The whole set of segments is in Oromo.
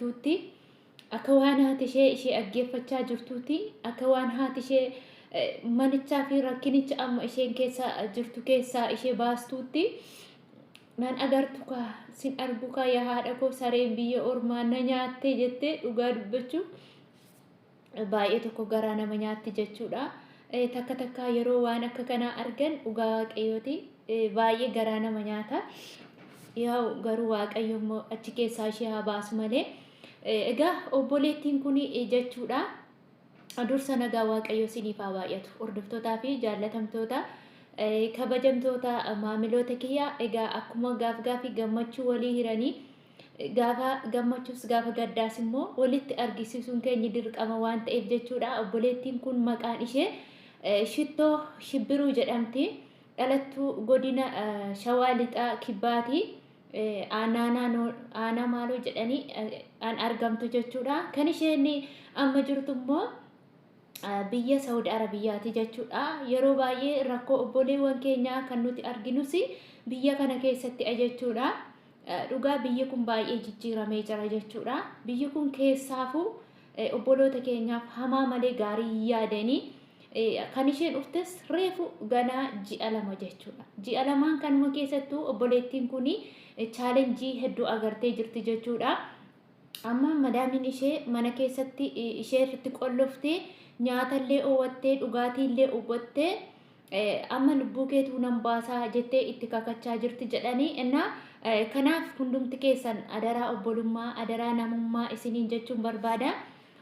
jirtuutti akka waan haati ishee dhaggeeffachaa jirtuutti akka waan haati ishee manichaa fi rakkinicha amma isheen keessa jirtu keessaa ishee baastuutti nan agartu ka sin argu ka yaa haadha koo sareen biyya ormaa na nyaattee jettee dhugaa dubbachuu baay'ee tokko garaa nama nyaatti jechuudha. Takka takka yeroo waan akka kanaa argan dhugaa waaqayyooti baay'ee garaa nama nyaata. Yaa garuu waaqayyo immoo achi keessaa ishee haa baasu malee. Egaa obboleettiin kun jechuudha. Dursa nagaa waaqayyo siniif haa baay'atu. Hordoftootaa fi jaallatamtoota kabajamtoota maamiloota kiyyaa egaa akkuma gaafii gammachuu walii hiranii gaafa gammachuus gaafa gaddaas immoo walitti argisiisuun keenya dirqama waan ta'eef jechuudha. Obboleettiin kun maqaan ishee Shittoo Shibbiruu jedhamti. Dhalattuu godina Shawaa Lixaa Kibbaati. Aanaa maaloo jedhanii an argamtu jechuudha. Kan isheen amma jirtu immoo biyya Saudi Arabiyaati jechuudha. Yeroo baay'ee rakkoo obboleewwan keenyaa kan nuti arginus biyya kana keessatti jechuudha. Dhugaa biyyi kun baay'ee jijjiiramee jira jechuudha. Biyyi kun keessaafuu obboloota keenyaaf hamaa malee gaarii yaadanii kan isheen dhuftes reefu ganaa ji'a lama jechuudha. Ji'a lamaan kanuma keessattuu obboleettiin kun chaalenjii hedduu agartee jirti jechuudha. Amma madaamiin ishee mana keessatti ishee irratti qolloftee nyaatallee oowwattee dhugaatiillee oowwattee amma lubbuu keetuu nan baasaa jettee itti kakachaa jirti jedhanii innaa kanaaf hundumti keessan adaraa obbolummaa adaraa namummaa isiniin jechuun barbaada.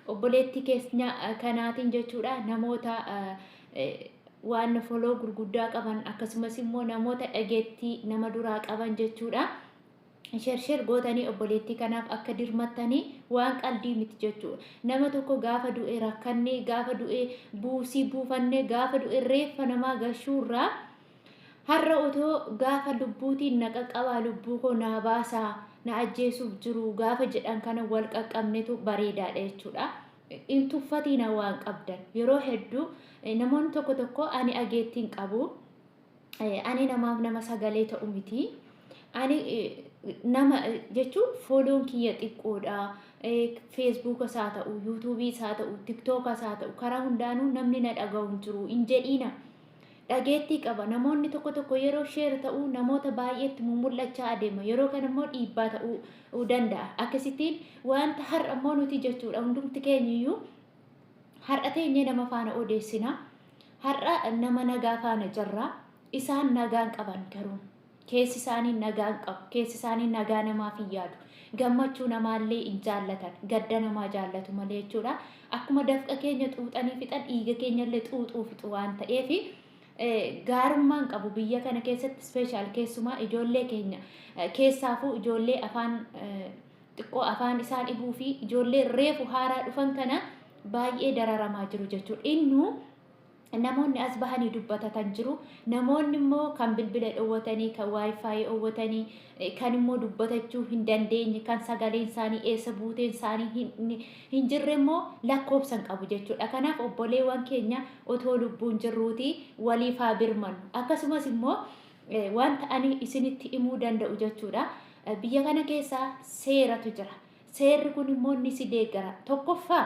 Obboleettii keenya kanaatiin jechuudha namoota waan foloo gurguddaa qaban akkasumas immoo namoota dhageettii nama duraa qaban jechuudha. Sheer gootanii obboleettii kanaaf akka dirmattanii waan qalbii miti jechuudha. Nama tokko gaafa du'e rakkannee gaafa du'e buusii buufannee gaafa du'e reeffa namaa gashuurraa har'a otoo gaafa lubbuutiin na qaqqabaa lubbuu koo naa baasaa na ajjeesuuf jiru gaafa jedhan kana wal qaqqabnetu bareedaadha jechuudha. In tuffatiina waan qabdan yeroo hedduu namoonni tokko tokko ani ageettiin qabu ani namaaf nama sagalee ta'u miti ani nama jechuun fooloon kiyya xiqqoodha. Facebook isaa ta'u YouTube isaa ta'u TikTok isaa ta'u karaa hundaanuu namni na dhaga'u hin jiru hin jedhiina. Dhageettii qaba namoonni tokko tokko yeroo sheer ta'u namoota baay'eetti mul'achaa adeema yeroo kana immoo dhiibbaa ta'uu danda'a. Akkasittiin wanta har'a immoo nuti jechuudha hundumti keenyiyyuu har'a teenyee nama faana odeessina. Har'a nama nagaa faana jirra. Isaan nagaan qaban garuu keessi isaanii nagaan qabu keessi isaanii nagaa namaaf hin yaadu. Gammachuu namaallee hin jaallatan gadda namaa jaallatu malee jechuudha. Akkuma dafqa keenya xuuxanii fixan dhiiga keenyallee xuuxuu fixu waan ta'eef gaarummaan qabu biyya kana keessatti special keessumaa ijoollee keenya keessaafuu ijoollee afaan xiqqoo afaan isaan dhibuu fi ijoollee reefu haaraa dhufan kana baay'ee dararamaa jiru jechuudha. Innuu namoonni as bahanii dubbatatan jiru namoonni immoo kan bilbila dhoowwatanii kan waayifaayi dhoowwatanii kan immoo dubbatachuu hin dandeenye kan sagaleen isaanii eessa buuteen isaanii hin jirre immoo lakkoofsan qabu jechuudha. Kanaaf obboleewwan keenya otoo lubbuun jirruuti waliif haa birmannu. Akkasumas immoo wanta ani isinitti himuu danda'u jechuudha. Biyya kana keessaa seeratu jira. Seerri kun immoo ni si deeggara. Tokkoffaa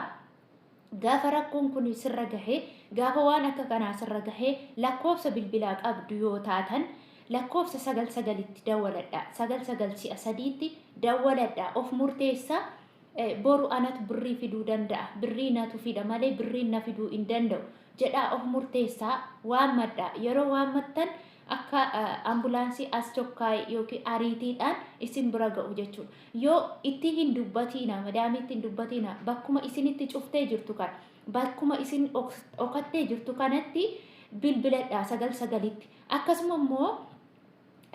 gaafa rakkoon kun sirra gahee gaafa waan akka kanaa sirra gahee lakkoofsa bilbilaa qabdu yoo taatan lakkoofsa 99tti dawwaladha. 9963tti dawwaladha. Of murteessa boru anatu birrii fiduu danda'a. Birrii natu fida malee birriin na fiduu hin danda'u jedhaa of murteessaa waan madda yeroo waan mattan akka ambulaansii as tokkaay yookiin ariitiidhaan isin bira ga'u jechuudha. Yoo itti hin dubbatiina madaamitti hin dubbatiina bakkuma isinitti cuftee jirtu kan bakkuma isin okattee jirtu kanatti bilbiladhaa 99tti. Akkasuma immoo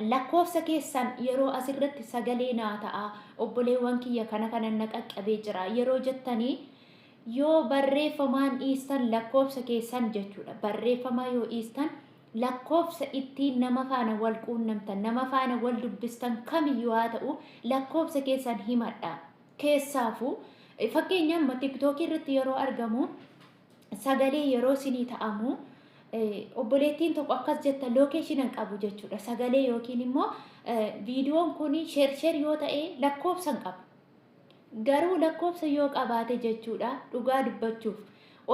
lakkoofsa keessan yeroo asirratti sagalee naa ta'a obboleewwan kiyya kana na qaqqabee jira yeroo jettanii yoo barreeffamaan dhiistan lakkoofsa keessan jechuudha. Barreeffamaa yoo dhiistan lakkoofsa ittiin nama faana wal quunnamtan nama faana wal dubbistan kamiyyuu haa ta'u lakkoofsa keessan himadha. Keessaafuu fakkeenyaaf TikTok irratti yeroo argamu sagalee yeroo sinii ta'amu obboleettiin tokko akkas jetta lokeeshinan qabu jechuudha. Sagalee yookiin immoo viidiyoon kun sheer yoo ta'e lakkoofsan qabu. garuu lakkoofsa yoo qabaate jechuudha dhugaa dubbachuuf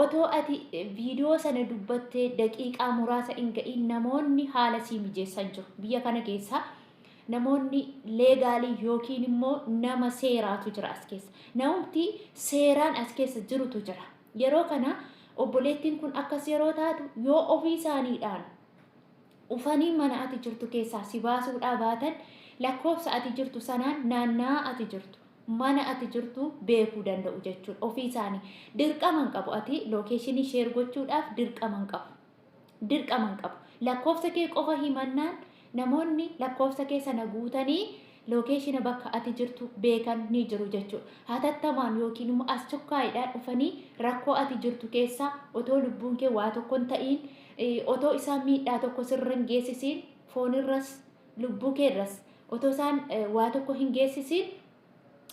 otoo ati viidiyoo sana dubbattee daqiiqaa muraasa hin ga'iin namoonni haala sii mijeessan jiru biyya kana keessa. Namoonni leegaalii yookiin immoo nama seeraatu jira as keessa. Namumti seeraan as keessa jirutu jira. Yeroo kana obboleettiin kun akkas yeroo taatu yoo ofii isaaniidhaan ufanii mana ati jirtu keessaa si baasuudhaa baatan lakkoofsa ati jirtu sanaan naannaa ati jirtu mana ati jirtu beekuu danda'u jechuudha. Ofii isaanii dirqaman qabu ati lookeeshinii sheer gochuudhaaf dirqaman qabu. Dirqaman qabu. Lakkoofsa kee qofa himannaan namoonni lakkoofsa kee sana guutanii lookeeshina bakka ati jirtu beekan ni jiru jechuudha. Hatattamaan yookiin immoo as chokkaayidhaan dhufanii rakkoo ati jirtu keessaa otoo lubbuun kee waa tokko hin ta'iin otoo isaan miidhaa tokko sirra hin geessisiin foonirras lubbuu keerras otoo isaan waa tokko hin geessisiin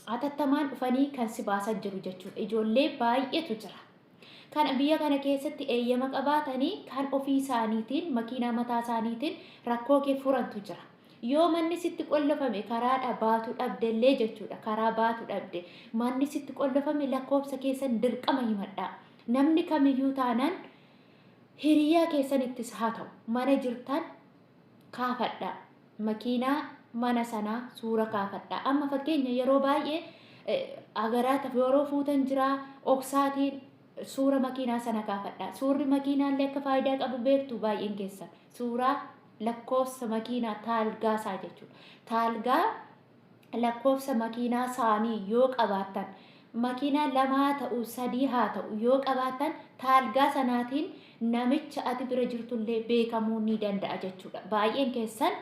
hatattamaan dhufanii kan si baasan jiru jechuudha. Ijoollee baay'eetu jira. Kan biyya kana keessatti eeyyama qabaatanii kan ofii isaaniitiin makiinaa mataa isaaniitiin rakkoo kee furantu jira. Yoo manni sitti qollofame karaa baatu dhabdellee jechuudha. Karaa baatu dhabde manni sitti qollofame lakkoofsa keessan dirqama himadhaa. Namni kamiyyuu taanaan hiriyaa keessanittis haa ta'u mana jirtan kaafadhaa. Makiinaa mana sanaa suura kaafadhaa. Amma fakkeenya yeroo baay'ee agaraataaf yeroo fuutan jira oksaatiin suura makiinaa sana kaafadhaa. Suurri makiinaallee akka faayidaa qabu beektu baay'een keessan. Suuraa lakkoofsa makiinaa taalgaa isaa jechuudha. Taalgaa lakkoofsa makiinaa isaanii yoo qabaatan makiinaa lama haa ta'u sadii haa ta'u yoo qabaatan taalgaa sanaatiin namicha ati bira jirtullee beekamuu ni danda'a jechuudha. Baay'een keessan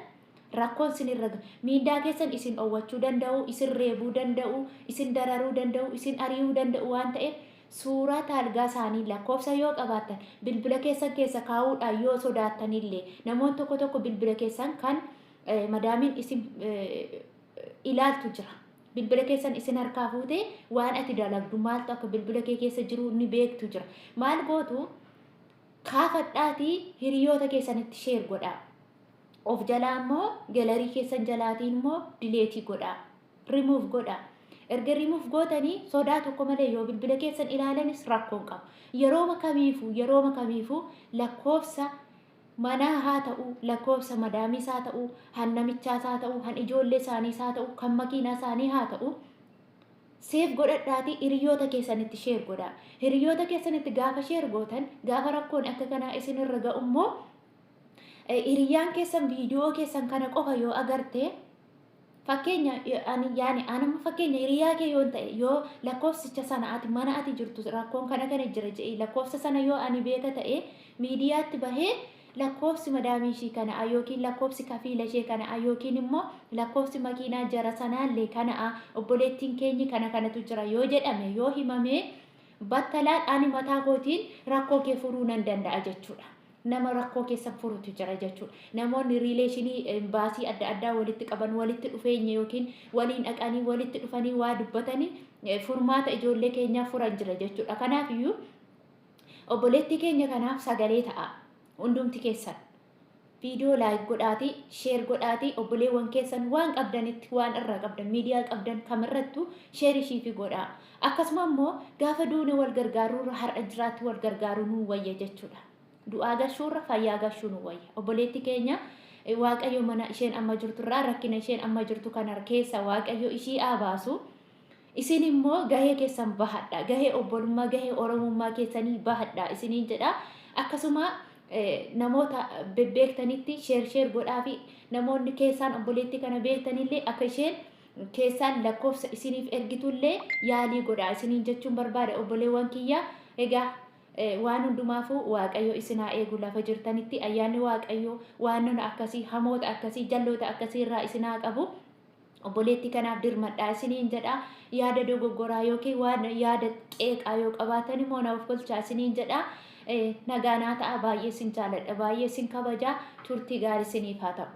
rakkoon isinirra miindaa keessan isin dhowwachuu danda'u, isin reebuu danda'u, isin dararuu danda'u, isin ari'uu danda'u waan ta'eef suuraa taalgaa isaanii lakkoofsa yoo qabaatan bilbila keessan keessa kaa'uudhaan yoo sodaattanillee namoonni tokko tokko bilbila keessan kan madaamiin isin ilaaltu jira. Bilbila keessan isin harkaa fuutee waan ati dalagdu maaltu akka bilbila kee keessa jiru ni beektu jira. Maal gootu kaafadhaatii hiriyoota keessanitti sheer godhaa. Of jalaa immoo galerii keessan jalaatiin immoo dileetii godhaa. Rimuuf godhaa. Erga rimuuf gootanii sodaa tokko malee yoo bilbila keessan ilaalanis rakkoon qabu. Yeroo kamiifuu lakkoofsa manaa haa ta'u, lakkoofsa madaamiis haa ta'u, han namichaas haa ta'u, han ijoollee isaaniis haa ta'u, kan makiinaa isaanii haa ta'u, seef godhadhaatii hiriyoota keessanitti sheer godhaa. Hiriyoota keessanitti gaafa sheer gootan gaafa rakkoon akka kanaa isinirra ga'u immoo hiriyaan keessan viidiyoo keessan kana qofa yoo agarte fakkeenya anama fakkeenya hiriyaa kee yoo ta'e yoo lakkoofsicha sana ati mana ati jirtu rakkoon kana jira jedhee lakkoofsa sana yoo ani beeka ta'e miidiyaatti bahee lakkoofsi madaamii ishii kana yookiin lakkoofsi kafiila ishee kana yookiin immoo lakkoofsi makiinaa jara sanaallee kana obboleettiin keenyi kanatu jira yoo jedhame yoo himame battalaan ani mataa kootiin rakkoo kee furuu nan danda'a jechuudha. Nama rakkoo keessan furutu jira jechuudha. Namoonni riileeshinii baasii adda addaa walitti qaban walitti dhufeenya yookiin waliin dhaqanii walitti dhufanii waa dubbatanii furmaata ijoollee keenyaaf furan jira jechuudha. Kanaaf iyyuu obboleettii keenya kanaaf sagalee ta'a. Hundumti keessan viidiyoo laayik godhaatii sheer godhaatii obboleewwan keessan waan qabdanitti waan irraa qabdan miidiyaa qabdan kamirrattu sheer ishiifi godhaa. Akkasuma immoo gaafa duune wal gargaaruu har'a jiraatti wal gargaaruu nu wayya jechuudha. Du'aa gashuurra fayyaa gashuu nu wayya. Obboleettii keenya waaqayyo mana isheen amma jirturraa rakkina isheen amma jirtu kana keessa waaqayyo ishii baasu. Isin immoo gahee keessan bahadha. Gahee obbolummaa gahee oromummaa keessanii bahadha isiniin jedha. Akkasuma namoota beektanitti sheer godhaa fi namoonni keessaan obboleettii kana beektanillee akka isheen keessaan lakkoofsa isiniif ergitullee yaalii godhaa isiniin jechuun barbaada obboleewwan kiyya. Egaa waan hundumaafuu waaqayyo isin haa eegu lafa jirtanitti ayyaanni waaqayyo waan akkasii hamoota akkasii jalloota akkasii irraa isin haa qabu. Obboleettii kanaaf dirmadhaa isiniin jedha. Yaada dogoggoraa yookiin waan yaada qeeqaa yoo qabaatan immoo naaf golchaa isiniin jedha. Nagaanaa ta'a baay'ee isin jaaladha baay'ee isin kabajaa turtii gaarii isiniif haa ta'u.